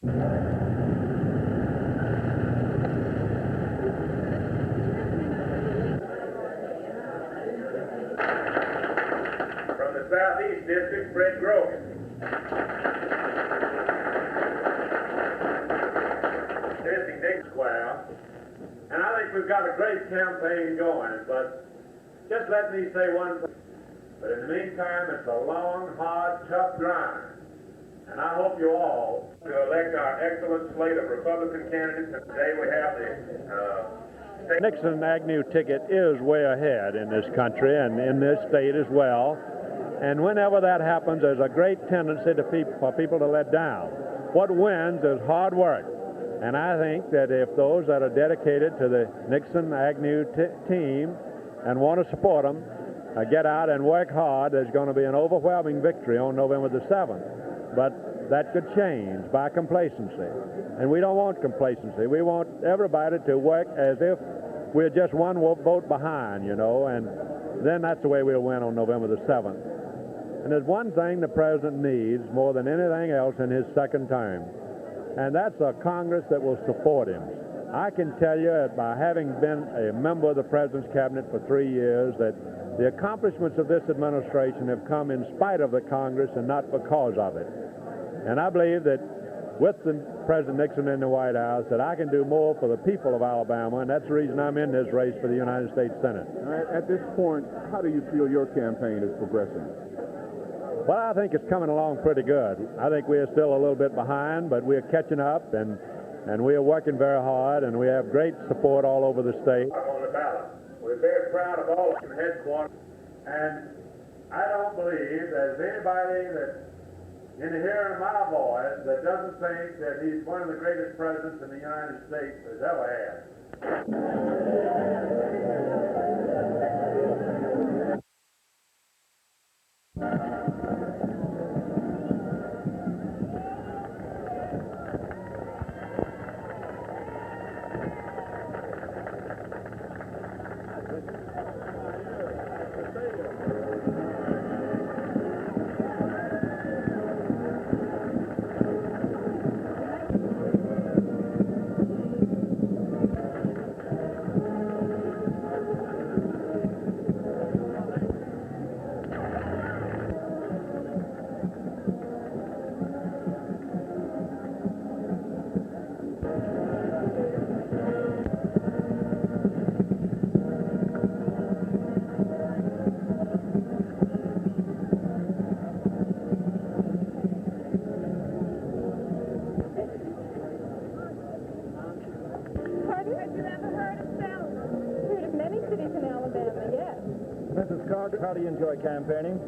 From the Southeast District, Fred Grogan. District Dick Square. And I think we've got a great campaign going, but just let me say one thing. But in the meantime, it's a long, hard, tough grind. And I hope you all to elect our excellent slate of Republican candidates. And today we have the Nixon-Agnew ticket is way ahead in this country and in this state as well. And whenever that happens, there's a great tendency for people to let down. What wins is hard work. And I think that if those that are dedicated to the Nixon-Agnew team and want to support them get out and work hard, there's going to be an overwhelming victory on November the 7th. But that could change by complacency. And we don't want complacency. We want everybody to work as if we're just one vote behind, you know, and then that's the way we'll win on November the 7th. And there's one thing the president needs more than anything else in his second term, and that's a Congress that will support him. I can tell you that by having been a member of the president's cabinet for 3 years that the accomplishments of this administration have come in spite of the Congress and not because of it. And I believe that with President Nixon in the White House that I can do more for the people of Alabama, and that's the reason I'm in this race for the United States Senate. At this point, how do you feel your campaign is progressing? Well, I think it's coming along pretty good. I think we're still a little bit behind, but we're catching up, and we are working very hard, and we have great support all over the state. On the ballot. We're very proud of all the headquarters, and I don't believe there's anybody that in the hearing of my voice that doesn't think that he's one of the greatest presidents in the United States has ever had. How do you enjoy campaigning?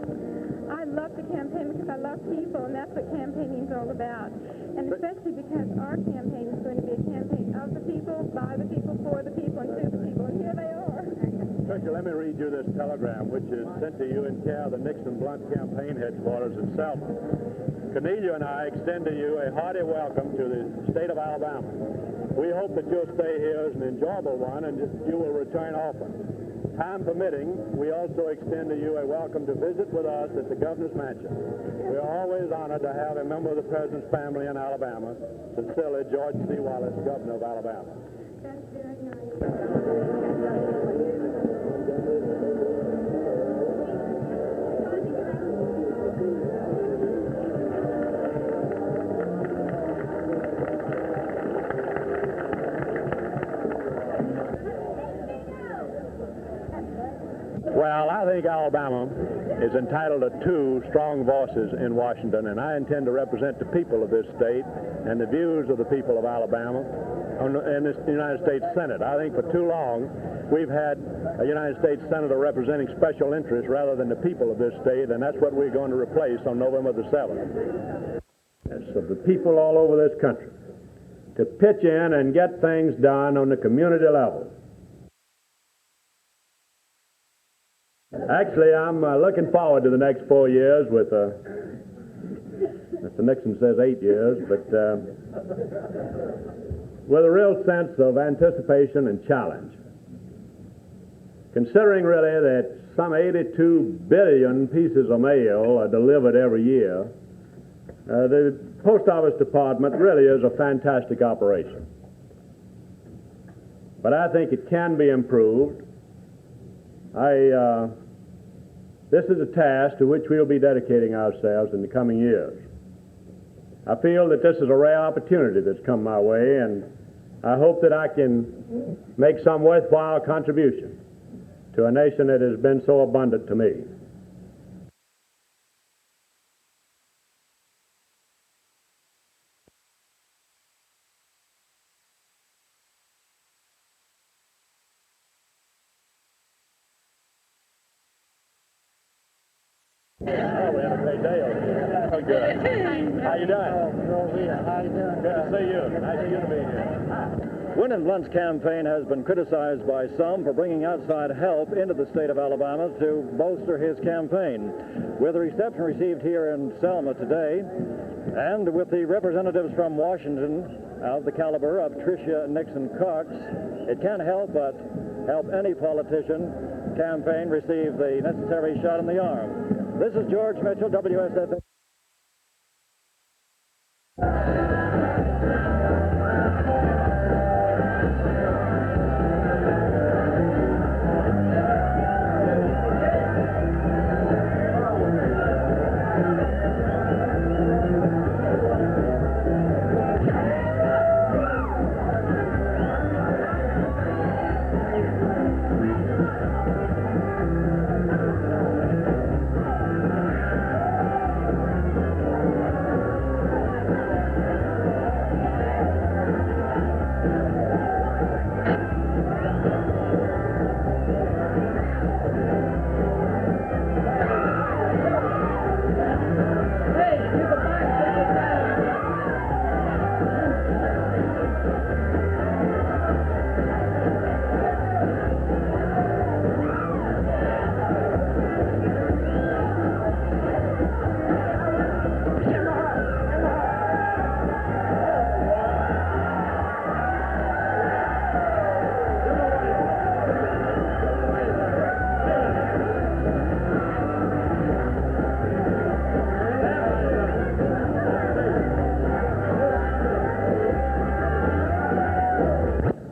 I love to campaign because I love people, and that's what campaigning is all about. And especially because our campaign is going to be a campaign of the people, by the people, for the people, and to the people. And here they are. Tricia, let me read you this telegram, which is sent to you in care of the Nixon Blunt campaign headquarters in Selma. Cornelia and I extend to you a hearty welcome to the state of Alabama. We hope that you'll stay here as an enjoyable one, and you will return often. Time permitting, we also extend to you a welcome to visit with us at the governor's mansion. We are always honored to have a member of the president's family in Alabama. Sincerely, George C. Wallace, governor of Alabama. That's very nice. Well, I think Alabama is entitled to two strong voices in Washington, and I intend to represent the people of this state and the views of the people of Alabama in the United States Senate. I think for too long we've had a United States Senator representing special interests rather than the people of this state, and that's what we're going to replace on November the 7th. It's of the people all over this country to pitch in and get things done on the community level. Actually, I'm looking forward to the next 4 years with, Mr. Nixon says 8 years, but with a real sense of anticipation and challenge. Considering really that some 82 billion pieces of mail are delivered every year, The Post Office Department really is a fantastic operation. But I think it can be improved. This is a task to which we'll be dedicating ourselves in the coming years. I feel that this is a rare opportunity that's come my way, and I hope that I can make some worthwhile contribution to a nation that has been so abundant to me. Oh, we had a great day over here. Oh, good. How you doing? How you doing? Good to see you. Nice of you to be here. Wyndham Blunt's campaign has been criticized by some for bringing outside help into the state of Alabama to bolster his campaign. With the reception received here in Selma today, and with the representatives from Washington of the caliber of Tricia Nixon Cox, it can't help but help any politician campaign receive the necessary shot in the arm. This is George Mitchell, WSFA.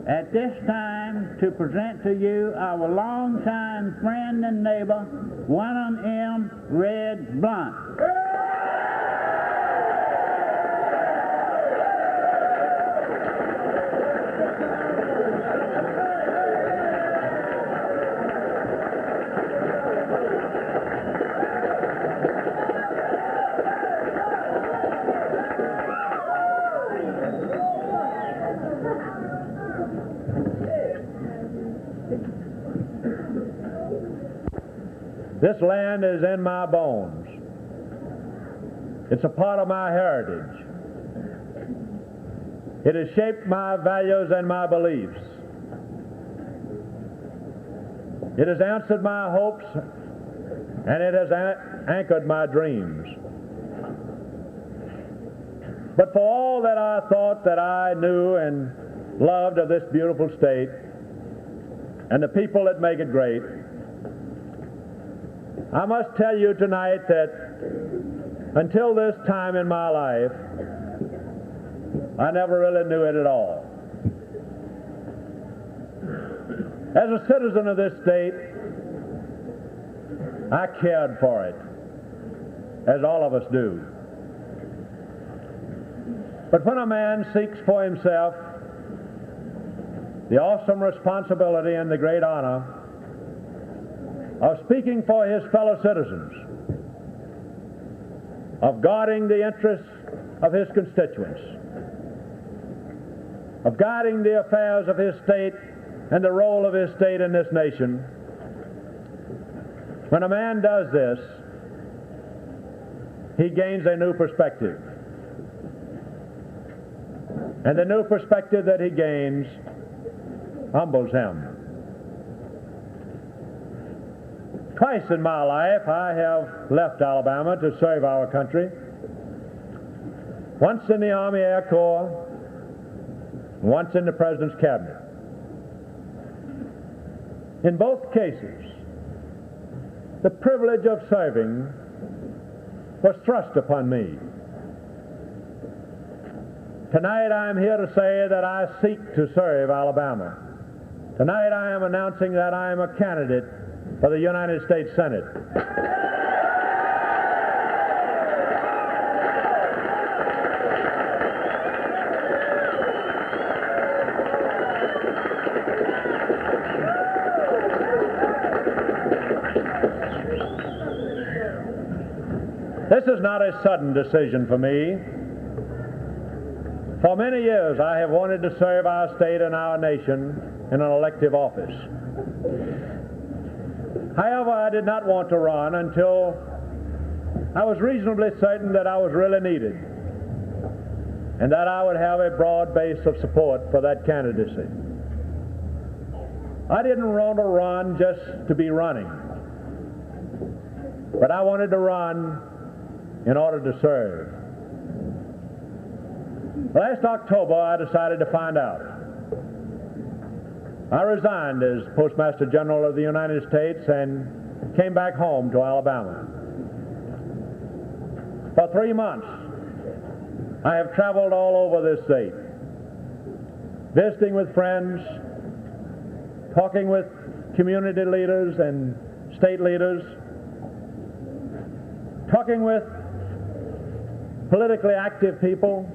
At this time, to present to you our longtime friend and neighbor, Wyndham M. Red Blunt. This land is in my bones. It's a part of my heritage. It has shaped my values and my beliefs. It has answered my hopes, and it has anchored my dreams. But for all that I thought that I knew and loved of this beautiful state and the people that make it great, I must tell you tonight that until this time in my life, I never really knew it at all. As a citizen of this state, I cared for it, as all of us do. But when a man seeks for himself the awesome responsibility and the great honor of speaking for his fellow citizens, of guarding the interests of his constituents, of guiding the affairs of his state and the role of his state in this nation, when a man does this, he gains a new perspective. And the new perspective that he gains humbles him. Twice in my life I have left Alabama to serve our country. Once in the Army Air Corps, once in the President's Cabinet. In both cases, the privilege of serving was thrust upon me Tonight I am here to say that I seek to serve Alabama. Tonight I am announcing that I am a candidate for the United States Senate. This is not a sudden decision for me. For many years I have wanted to serve our state and our nation in an elective office. However, I did not want to run until I was reasonably certain that I was really needed and that I would have a broad base of support for that candidacy. I didn't want to run just to be running, but I wanted to run in order to serve. Last October, I decided to find out. I resigned as Postmaster General of the United States and came back home to Alabama. For 3 months, I have traveled all over this state, visiting with friends, talking with community leaders and state leaders, talking with politically active people,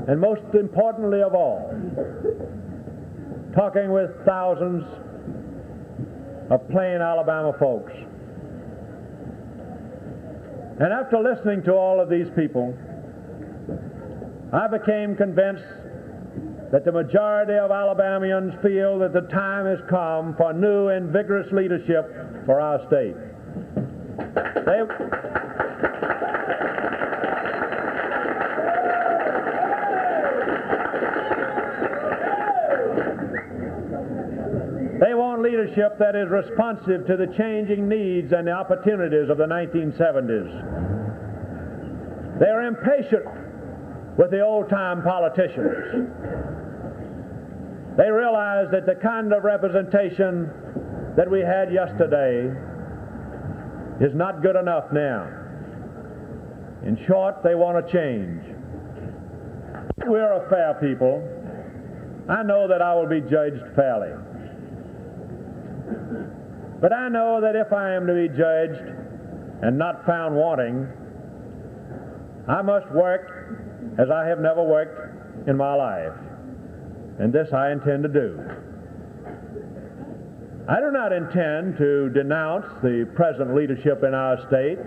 and most importantly of all, talking with thousands of plain Alabama folks. And after listening to all of these people, I became convinced that the majority of Alabamians feel that the time has come for new and vigorous leadership for our state. They want leadership that is responsive to the changing needs and the opportunities of the 1970s. They're impatient with the old-time politicians. They realize that the kind of representation that we had yesterday is not good enough now. In short, they want to change. We're a fair people. I know that I will be judged fairly. But I know that if I am to be judged and not found wanting, I must work as I have never worked in my life. And this I intend to do. I do not intend to denounce the present leadership in our state,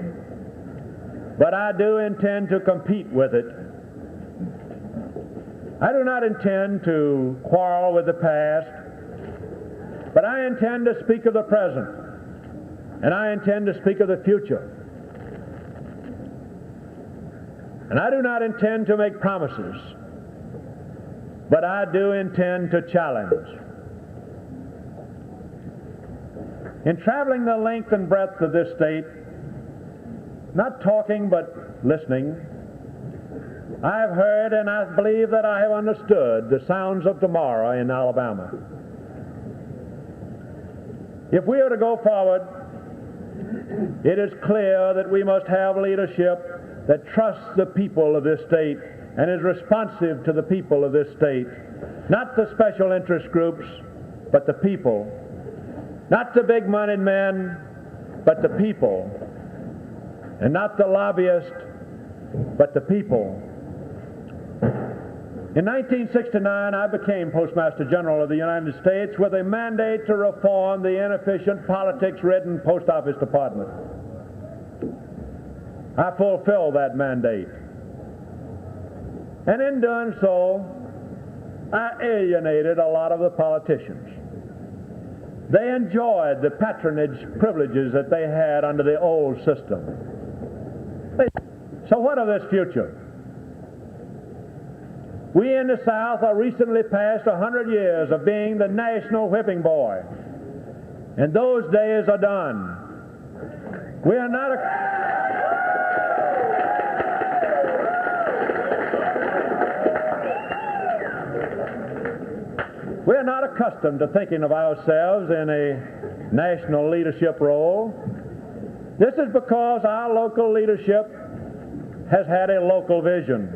but I do intend to compete with it. I do not intend to quarrel with the past, but I intend to speak of the present, and I intend to speak of the future. And I do not intend to make promises, but I do intend to challenge. In traveling the length and breadth of this state, not talking but listening, I have heard and I believe that I have understood the sounds of tomorrow in Alabama. If we are to go forward, it is clear that we must have leadership that trusts the people of this state and is responsive to the people of this state, not the special interest groups, but the people, not the big-moneyed men, but the people, and not the lobbyists, but the people. In 1969, I became Postmaster General of the United States with a mandate to reform the inefficient, politics-ridden Post Office Department. I fulfilled that mandate. And in doing so, I alienated a lot of the politicians. They enjoyed the patronage privileges that they had under the old system. So what of this future? We in the South are recently past 100 years of being the national whipping boy, and those days are done. We are not We're not accustomed to thinking of ourselves in a national leadership role. This is because our local leadership has had a local vision.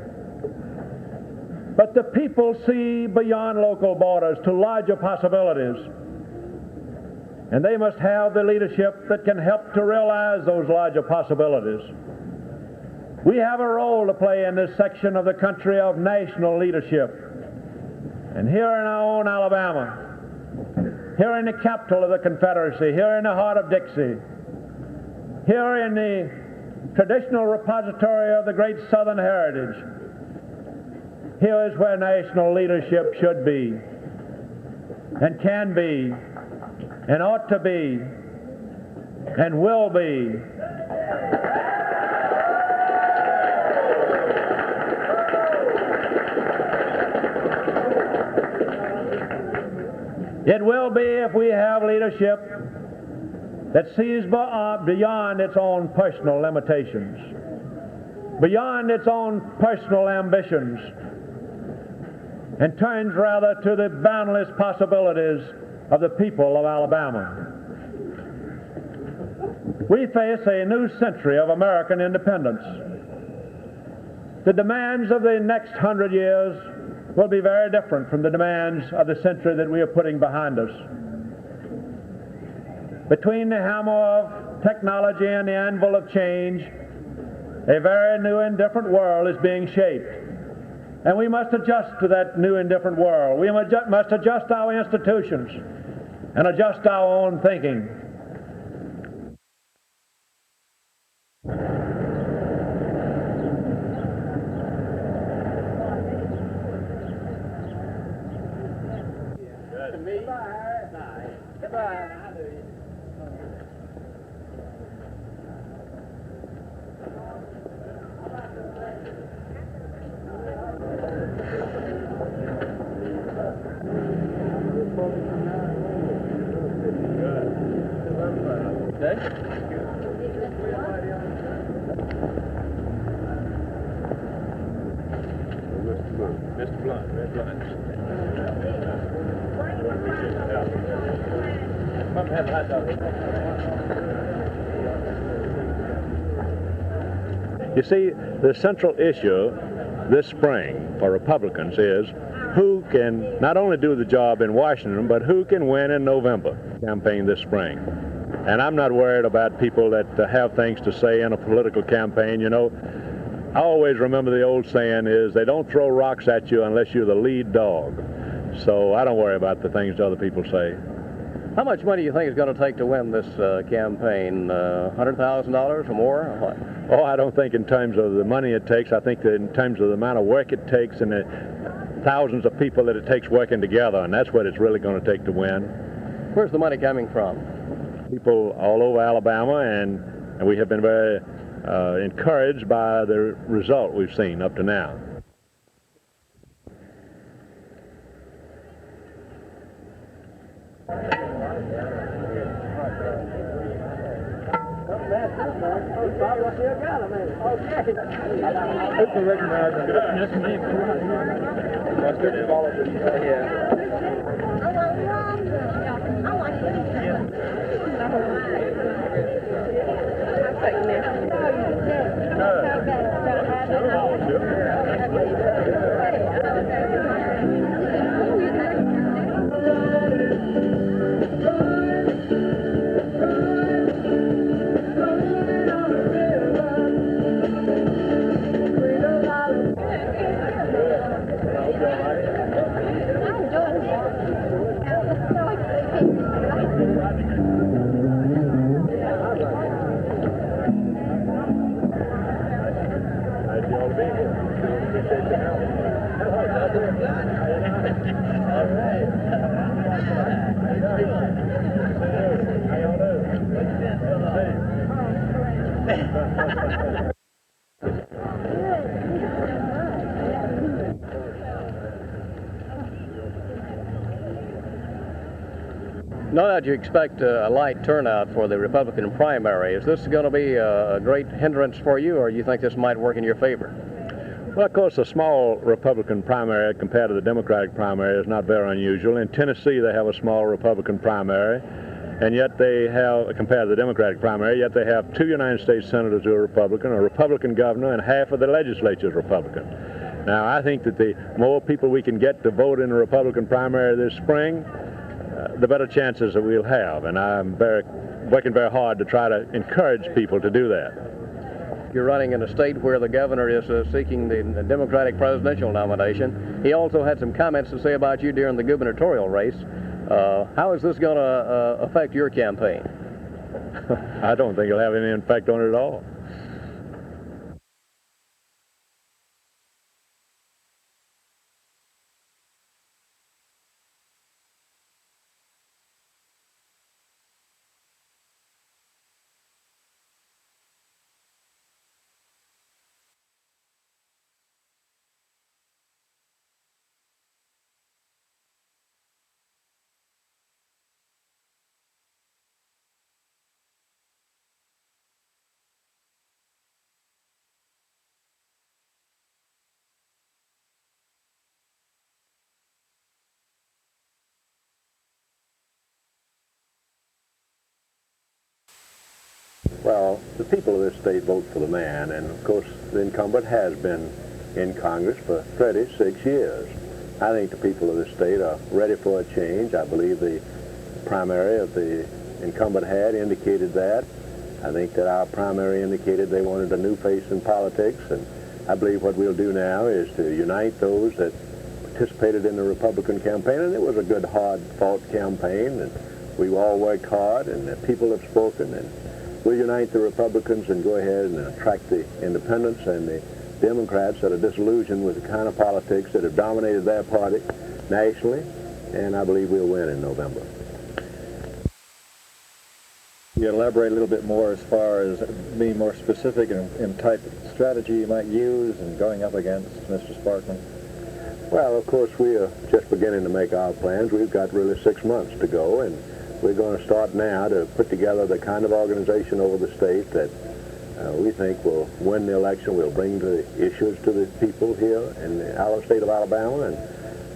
But the people see beyond local borders to larger possibilities. And they must have the leadership that can help to realize those larger possibilities. We have a role to play in this section of the country of national leadership. And here in our own Alabama, here in the capital of the Confederacy, here in the heart of Dixie, here in the traditional repository of the great Southern heritage, here is where national leadership should be, and can be, and ought to be, and will be. It will be if we have leadership that sees beyond its own personal limitations, beyond its own personal ambitions, and turns rather to the boundless possibilities of the people of Alabama. We face a new century of American independence. The demands of the next 100 years will be very different from the demands of the century that we are putting behind us. Between the hammer of technology and the anvil of change, a very new and different world is being shaped. And we must adjust to that new and different world. We must adjust our institutions and adjust our own thinking. Mr. Blunt, Red Blunt. Come have a hot dog. You see, the central issue this spring for Republicans is who can not only do the job in Washington, but who can win in November campaign this spring. And I'm not worried about people that have things to say in a political campaign. You know, I always remember the old saying is they don't throw rocks at you unless you're the lead dog. So I don't worry about the things other people say. How much money do you think it's going to take to win this campaign? $100,000 or more? Or what? Oh, I don't think in terms of the money it takes. I think that in terms of the amount of work it takes and the thousands of people that it takes working together, and that's what it's really going to take to win. Where's the money coming from? People all over Alabama, and we have been very encouraged by the result we've seen up to now. Now that you expect a light turnout for the Republican primary, is this going to be a great hindrance for you, or do you think this might work in your favor? Well, of course, a small Republican primary compared to the Democratic primary is not very unusual. In Tennessee, they have a small Republican primary, and yet they have, compared to the Democratic primary, yet they have 2 United States senators who are Republican, a Republican governor, and half of the legislature is Republican. Now, I think that the more people we can get to vote in the Republican primary this spring, the better chances that we'll have. And I'm working very hard to try to encourage people to do that. You're running in a state where the governor is seeking the Democratic presidential nomination. He also had some comments to say about you during the gubernatorial race. How is this going to affect your campaign? I don't think it'll have any effect on it at all. Well, the people of this state vote for the man, and of course the incumbent has been in Congress for 36 years. I think the people of this state are ready for a change. I believe the primary of the incumbent had indicated that. I think that our primary indicated they wanted a new face in politics, and I believe what we'll do now is to unite those that participated in the Republican campaign, and it was a good, hard-fought campaign, and we all worked hard, and the people have spoken, and we'll unite the Republicans and go ahead and attract the independents and the Democrats that are disillusioned with the kind of politics that have dominated their party nationally, and I believe we'll win in November. You elaborate a little bit more as far as being more specific in type of strategy you might use and going up against Mr. Sparkman? Well, of course, we are just beginning to make our plans. We've got really 6 months to go, and we're going to start now to put together the kind of organization over the state that we think will win the election. We'll bring the issues to the people here in our state of Alabama, and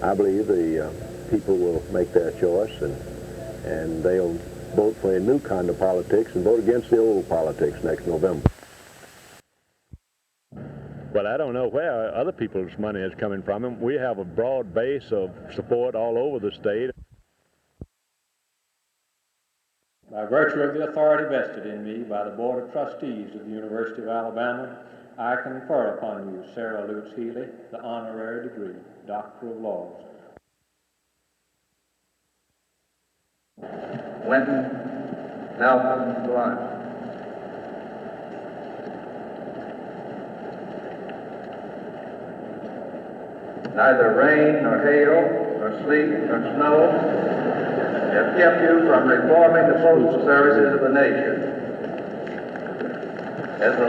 I believe the people will make their choice, and they'll vote for a new kind of politics and vote against the old politics next November. Well, I don't know where other people's money is coming from. We have a broad base of support all over the state. By virtue of the authority vested in me by the Board of Trustees of the University of Alabama, I confer upon you, Sarah Lutz Healy, the honorary degree, Doctor of Laws. Winton Malcolm Blunt. Neither rain, nor hail, nor sleet, nor snow have kept you from reforming the postal services of the nation. As the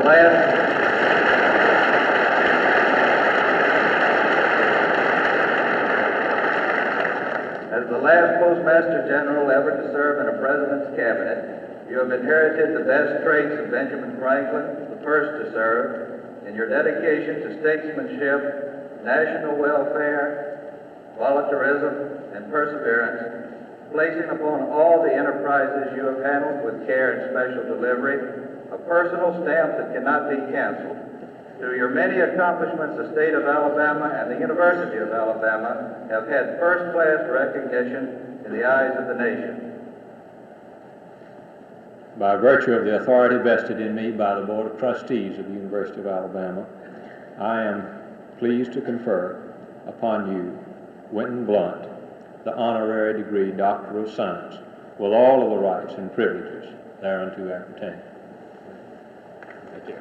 last Postmaster General ever to serve in a president's cabinet, you have inherited the best traits of Benjamin Franklin, the first to serve, in your dedication to statesmanship, national welfare, voluntarism, and perseverance, placing upon all the enterprises you have handled with care and special delivery a personal stamp that cannot be canceled. Through your many accomplishments, the state of Alabama and the University of Alabama have had first-class recognition in the eyes of the nation. By virtue of the authority vested in me by the Board of Trustees of the University of Alabama, I am pleased to confer upon you, Winton Blunt, the honorary degree Doctor of Science, with all of the rights and privileges thereunto appertain. Thank you.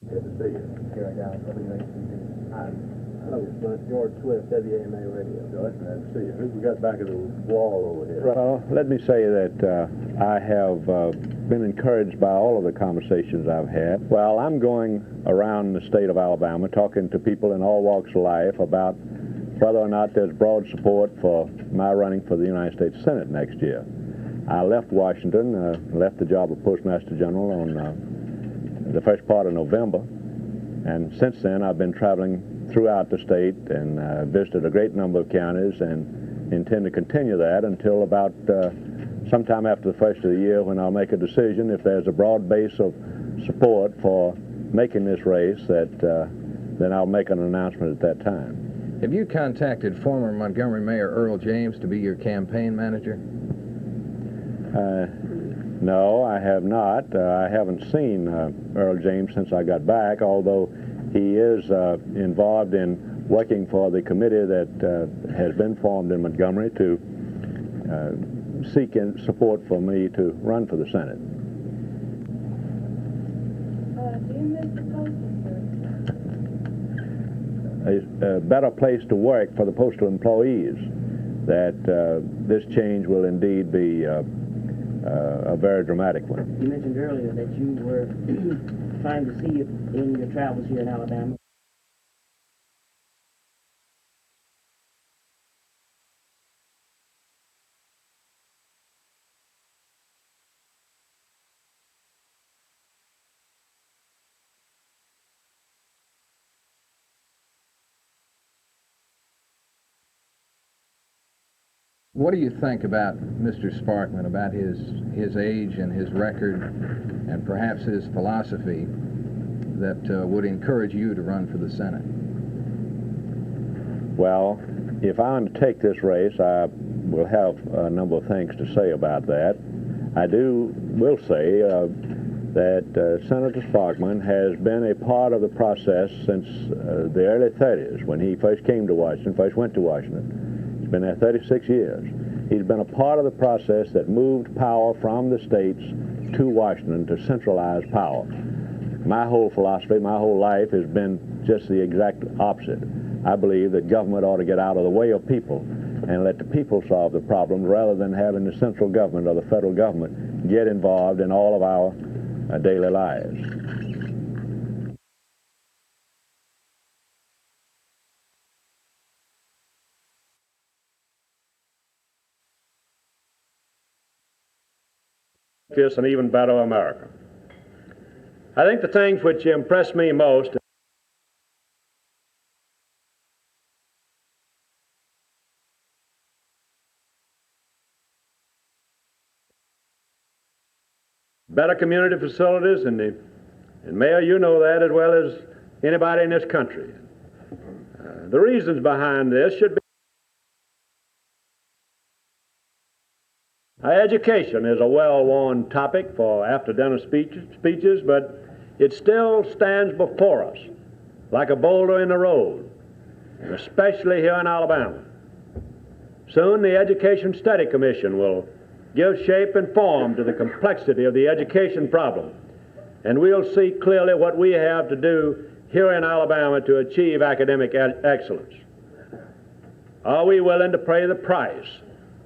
Good to see you. Here I got it. Hello, George Swift, WAMA Radio. George, glad to see you. Who we got back of the wall over here? Well, let me say that I have been encouraged by all of the conversations I've had. Well, I'm going around the state of Alabama talking to people in all walks of life about whether or not there's broad support for my running for the United States Senate next year. I left Washington, left the job of Postmaster General on the first part of November, and since then I've been traveling throughout the state and visited a great number of counties and intend to continue that until about sometime after the first of the year, when I'll make a decision if there's a broad base of support for making this race, that then I'll make an announcement at that time. Have you contacted former Montgomery Mayor Earl James to be your campaign manager? No, I have not. I haven't seen Earl James since I got back, although he is involved in working for the committee that has been formed in Montgomery to seek support for me to run for the Senate. Do you miss the postal service? A better place to work for the postal employees, that this change will indeed be a very dramatic one. You mentioned earlier that you were trying to see in your travels here in Alabama. What do you think about Mr. Sparkman, about his age and his record, and perhaps his philosophy that would encourage you to run for the Senate? Well, if I undertake this race, I will have a number of things to say about that. I will say that Senator Sparkman has been a part of the process since the early 30s, when he first came to Washington, first went to Washington. He's been there 36 years. He's been a part of the process that moved power from the states to Washington to centralize power. My whole philosophy, my whole life has been just the exact opposite. I believe that government ought to get out of the way of people and let the people solve the problem, rather than having the central government or the federal government get involved in all of our daily lives. An even better America. I think the things which impress me most better community facilities, and Mayor, you know that as well as anybody in this country. The reasons behind this should be education is a well-worn topic for after-dinner speeches, but it still stands before us like a boulder in the road, and especially here in Alabama. Soon the Education Study Commission will give shape and form to the complexity of the education problem, and we'll see clearly what we have to do here in Alabama to achieve academic excellence. Are we willing to pay the price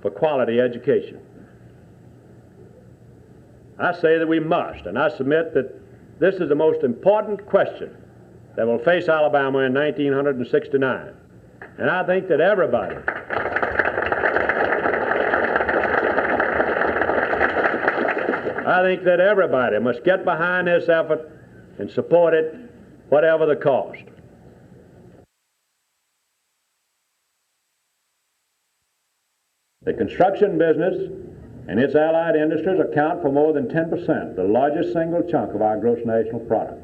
for quality education? I say that we must, and I submit that this is the most important question that will face Alabama in 1969. And I think that everybody must get behind this effort and support it, whatever the cost. The construction business and its allied industries account for more than 10%, the largest single chunk of our gross national product.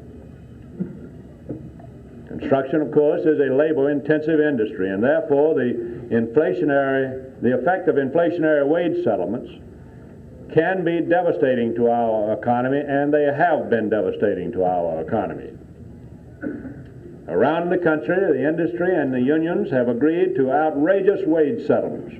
Construction, of course, is a labor-intensive industry, and therefore the effect of inflationary wage settlements can be devastating to our economy, and they have been devastating to our economy. Around the country, the industry and the unions have agreed to outrageous wage settlements.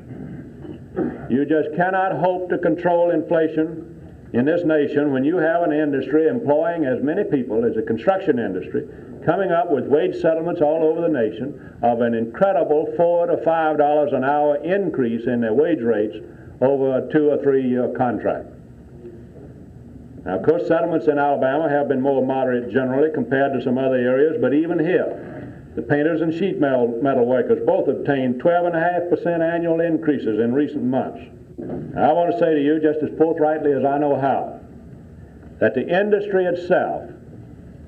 You just cannot hope to control inflation in this nation when you have an industry employing as many people as the construction industry coming up with wage settlements all over the nation of an incredible $4 to $5 an hour increase in their wage rates over a 2 or 3 year contract. Now, of course, settlements in Alabama have been more moderate generally compared to some other areas, but even here, the painters and sheet metal workers both obtained 12.5% annual increases in recent months. Now, I want to say to you, just as forthrightly as I know how, that the industry itself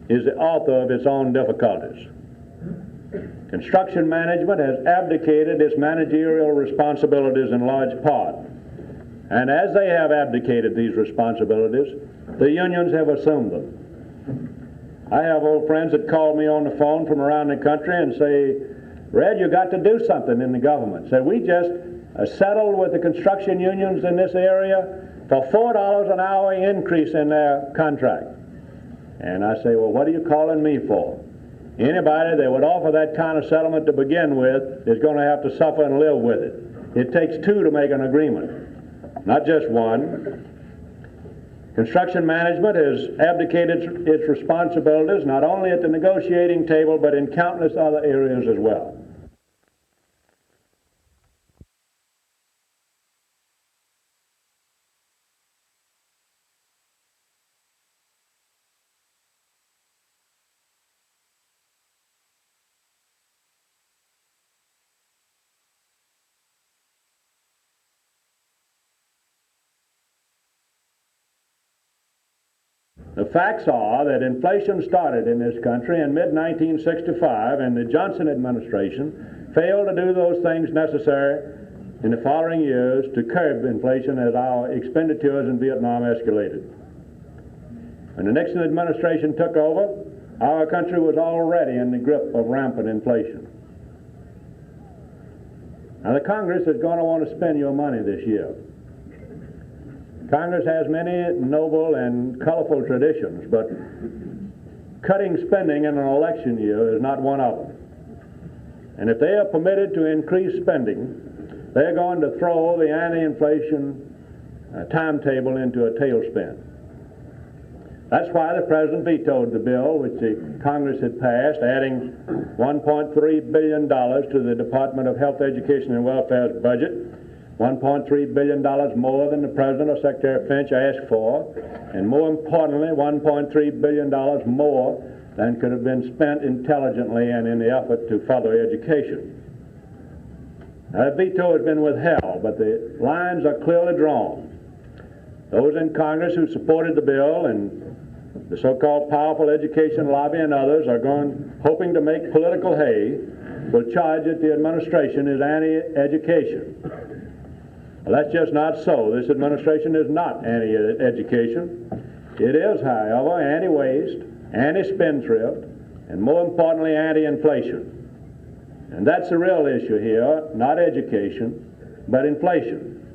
is the author of its own difficulties. Construction management has abdicated its managerial responsibilities in large part. And as they have abdicated these responsibilities, the unions have assumed them. I have old friends that call me on the phone from around the country and say, Red, you got to do something in the government. Say, we just settled with the construction unions in this area for $4 an hour increase in their contract. And I say, well, what are you calling me for? Anybody that would offer that kind of settlement to begin with is going to have to suffer and live with it. It takes two to make an agreement, not just one. Construction management has abdicated its responsibilities not only at the negotiating table but in countless other areas as well. The facts are that inflation started in this country in mid-1965, and the Johnson administration failed to do those things necessary in the following years to curb inflation as our expenditures in Vietnam escalated. When the Nixon administration took over, our country was already in the grip of rampant inflation. Now, the Congress is going to want to spend your money this year. Congress has many noble and colorful traditions, but cutting spending in an election year is not one of them. And if they are permitted to increase spending, they're going to throw the anti-inflation timetable into a tailspin. That's why the President vetoed the bill which the Congress had passed, adding $1.3 billion to the Department of Health, Education, and Welfare's budget, $1.3 billion more than the President or Secretary Finch asked for, and more importantly, $1.3 billion more than could have been spent intelligently and in the effort to further education. Now, the veto has been withheld, but the lines are clearly drawn. Those in Congress who supported the bill and the so-called powerful education lobby and others are hoping to make political hay will charge that the administration is anti-education. Well, that's just not so. This administration is not anti-education. It is, however, anti-waste, anti-spendthrift, and more importantly, anti-inflation. And that's the real issue here, not education, but inflation.